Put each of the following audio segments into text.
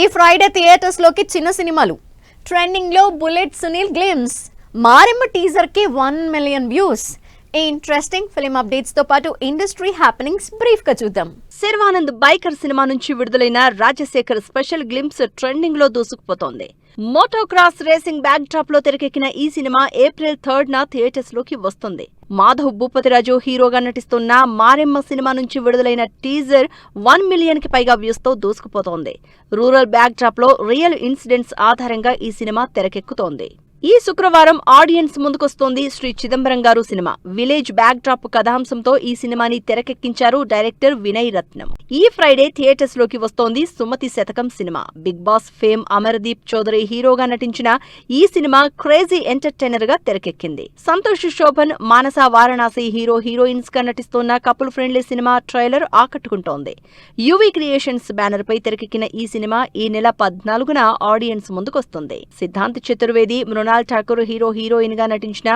ఈ Friday theatres లోకి చిన్న సినిమాలు ట్రెండింగ్ లో bullet Sunil glimpse Maremma teaser కి 1 మిలియన్ వ్యూస్. ఈ ఇంట్రెస్టింగ్ ఫిల్మ్ అప్డేట్స్ తో పాటు ఇండస్ట్రీ హ్యాపెనింగ్స్ బ్రీఫ్ గా చూద్దాం. శర్వానంద్ బైకర్ సినిమా నుంచి విడుదలైన రాజశేఖర్ స్పెషల్ గ్లిమ్స్ ట్రెండింగ్ లో దూసుకుపోతోంది. మోటోక్రాస్ రేసింగ్ బ్యాక్ డ్రాప్ లో తెరకెక్కిన ఈ సినిమా ఏప్రిల్ 3న థియేటర్స్ లోకి వస్తుంది. మాధవ్ భూపతిరాజు హీరోగా నటిస్తున్న మారెమ్మ సినిమా నుంచి విడుదలైన టీజర్ 1 మిలియన్ కి పైగా వ్యూస్ తో దూసుకుపోతోంది. రూరల్ బ్యాక్ డ్రాప్ లో రియల్ ఇన్సిడెంట్స్ ఆధారంగా ఈ సినిమా తెరకెక్కుతోంది. ఈ శుక్రవారం ఆడియన్స్ ముందుకొస్తోంది శ్రీ చిదంబరం గారు సినిమా. విలేజ్ బ్యాక్ డ్రాప్ కథాంశంతో ఈ సినిమాని తెరకెక్కించారు డైరెక్టర్ వినయ్ రత్నం. ఈ ఫ్రైడే థియేటర్స్ లోకి వస్తోంది Sumathi Shatakam cinema. Bigg Boss fame Amardeep Chowdary హీరోగా నటించిన ఈ సినిమా క్రేజీ ఎంటర్టైనర్ గా తెరకెక్కింది. సంతోష్ శోభన్, మానస వారణాసి హీరోయిన్స్ గా నటిస్తున్న కపుల్ ఫ్రెండ్లీ సినిమా ట్రైలర్ ఆకట్టుకుంటోంది. యువి క్రియేషన్స్ బ్యానర్ పై తెరకెక్కిన ఈ సినిమా ఈ నెల 14న ఆడియన్స్ ముందుకొస్తుంది. సిద్ధాంత్ చతుర్వేది, మృణాల్ ఠాకూర్ హీరోయిన్ గా నటించిన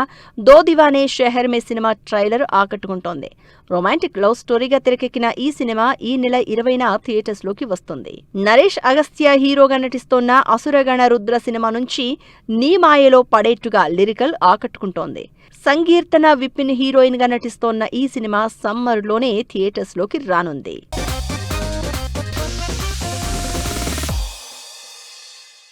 దో దివానే షెహర్ మే సినిమా ట్రైలర్ ఆకట్టుకుంటోంది. రొమాంటిక్ లవ్ స్టోరీగా తెరకెక్కిన ఈ సినిమా ఈ నెల 20న థియేటర్స్ లోకి వస్తుంది. నరేష్ అగస్త్య హీరోగా నటిస్తోన్న అసురగణ రుద్ర సినిమా నుంచి నీ మాయలో పడేట్టుగా లిరికల్ ఆకట్టుకుంటోంది. సంకీర్తన విపిన్ హీరోయిన్ గా నటిస్తోన్న ఈ సినిమా సమ్మర్ లోనే థియేటర్స్ లోకి రానుంది.